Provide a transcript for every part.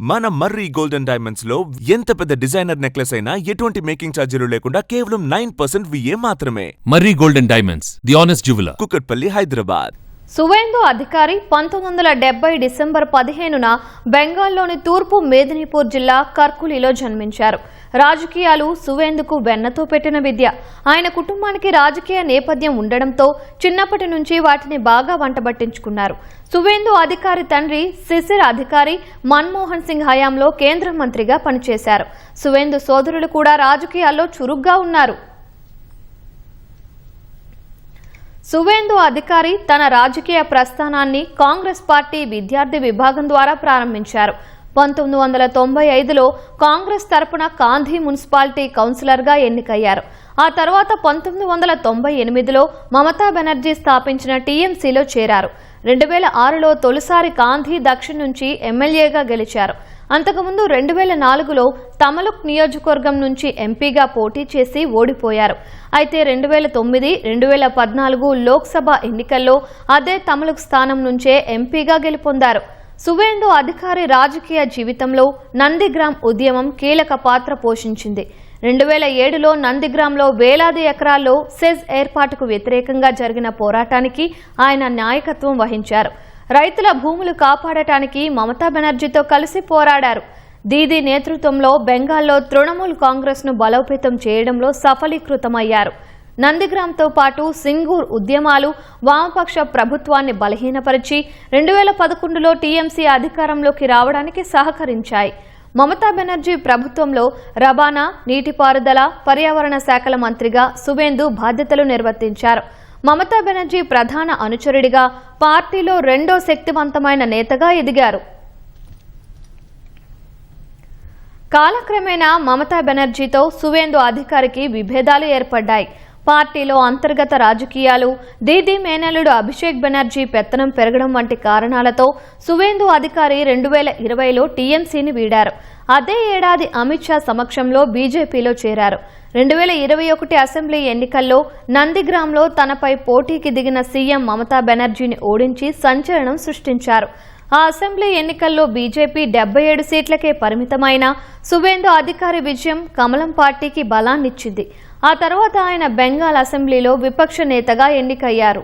మన మర్రి golden diamonds లో ఎంత పెద్ద డిజైనర్ నెక్లెస్ అయినా ఎటువంటి మేకింగ్ ఛార్జీలు లేకుండా కేవలం 9% VA మాత్రమే. Marri golden diamonds, the honest jeweller, Kukatpally, Hyderabad. Suvendu Adhikari 1970 December 15న బెంగాల్లోని తూర్పు మేదినీపూర్ జిల్లా కర్కులిలో జన్మించారు. రాజకీయాలు సువేందుకు వెన్నతో పెట్టిన విద్య. ఆయన కుటుంబానికి రాజకీయ నేపథ్యం ఉండడంతో చిన్నప్పటి నుంచి వాటిని బాగా వంటబట్టించుకున్నారు. సువేందు అధికారి తండ్రి శిశిర్ అధికారి మన్మోహన్ సింగ్ హయాంలో కేంద్ర మంత్రిగా పనిచేశారు. సువేందు సోదరులు కూడా రాజకీయాల్లో చురుగ్గా ఉన్నారు. సువేందు అధికారి తన రాజకీయ ప్రస్థానాన్ని కాంగ్రెస్ పార్టీ విద్యార్థి విభాగం ద్వారా ప్రారంభించారు. 1995లో కాంగ్రెస్ తరపున కాంధీ మున్సిపాలిటీ కౌన్సిలర్గా ఎన్నికయ్యారు. ఆ తర్వాత 1998లో మమతా బెనర్జీ స్థాపించిన టీఎంసీలో చేరారు. 2006లో తొలిసారి కాంధీ దక్షిణ్ నుంచి ఎమ్మెల్యేగా గెలిచారు. అంతకుముందు 2004లో తమలుక్ నియోజకవర్గం నుంచి ఎంపీగా పోటీ చేసి ఓడిపోయారు. అయితే 2009, 2014 లోక్సభ ఎన్నికల్లో అదే తమలుక్ స్థానం నుంచే ఎంపీగా గెలుపొందారు. సువేందు అధికారి రాజకీయ జీవితంలో నందిగ్రామ్ ఉద్యమం కీలక పాత్ర పోషించింది. 2007లో నందిగ్రామ్లో వేలాది ఎకరాల్లో సెజ్ ఏర్పాటుకు వ్యతిరేకంగా జరిగిన పోరాటానికి ఆయన నాయకత్వం వహించారు. రైతుల భూములు కాపాడటానికి మమతా బెనర్జీతో కలిసి పోరాడారు. దీదీ నేతృత్వంలో బెంగాల్లో తృణమూల్ కాంగ్రెస్ ను బలోపేతం చేయడంలో సఫలీకృతమయ్యారు. నందిగ్రామ్తో పాటు సింగూర్ ఉద్యమాలు వామపక్ష ప్రభుత్వాన్ని బలహీనపరిచి 2011లో టీఎంసీ అధికారంలోకి రావడానికి సహకరించాయి. మమతా బెనర్జీ ప్రభుత్వంలో రవాణా, నీటిపారుదల, పర్యావరణ శాఖల మంత్రిగా సువేందు బాధ్యతలు నిర్వర్తించారు. మమతా బెనర్జీ ప్రధాన అనుచరుడిగా పార్టీలో రెండో శక్తివంతమైన నేతగా ఎదిగారు. కాలక్రమేణా మమతా బెనర్జీతో సువేందు అధికారికి విభేదాలు ఏర్పడ్డాయి. పార్టీలో అంతర్గత రాజకీయాలు, దీదీ మేనల్లుడు అభిషేక్ బెనర్జీ పెత్తనం పెరగడం వంటి కారణాలతో సువేందు అధికారి 2020లో టీఎంసీని వీడారు. అదే ఏడాది అమిత్ షా సమక్షంలో బీజేపీలో చేరారు. 2021 అసెంబ్లీ ఎన్నికల్లో నందిగ్రామ్లో తనపై పోటీకి దిగిన సీఎం మమతా బెనర్జీని ఓడించి సంచలనం సృష్టించారు. ఆ అసెంబ్లీ ఎన్నికల్లో బీజేపీ 77 సీట్లకే పరిమితమైన సువేందు అధికారి విజయం కమలం పార్టీకి బలాన్నిచ్చింది. ఆ తర్వాత ఆయన బెంగాల్ అసెంబ్లీలో విపక్ష నేతగా ఎన్నికయ్యారు.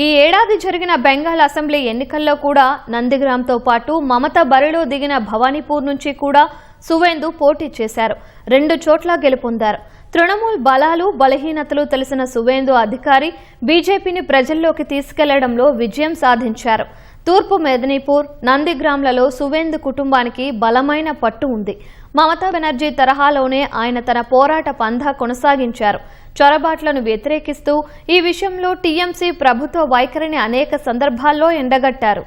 ఈ ఏడాది జరిగిన బెంగాల్ అసెంబ్లీ ఎన్నికల్లో కూడా నందిగ్రామ్తో పాటు మమత బరిలో దిగిన భవానీపూర్ నుంచి కూడా సువేందు పోటీ చేశారు. 2 చోట్ల గెలుపొందారు. తృణమూల్ బలాలు, బలహీనతలు తెలిసిన సువేందు అధికారి బీజేపీని ప్రజల్లోకి తీసుకెళ్లడంలో విజయం సాధించారు. తూర్పు మేదినీపూర్, నందిగ్రామ్లలో సువేందు కుటుంబానికి బలమైన పట్టు ఉంది. మమతా బెనర్జీ తరహాలోనే ఆయన తన పోరాట పంథా కొనసాగించారు. చొరబాట్లను వ్యతిరేకిస్తూ ఈ విషయంలో టీఎంసీ ప్రభుత్వ వైఖరిని అనేక సందర్భాల్లో ఎండగట్టారు.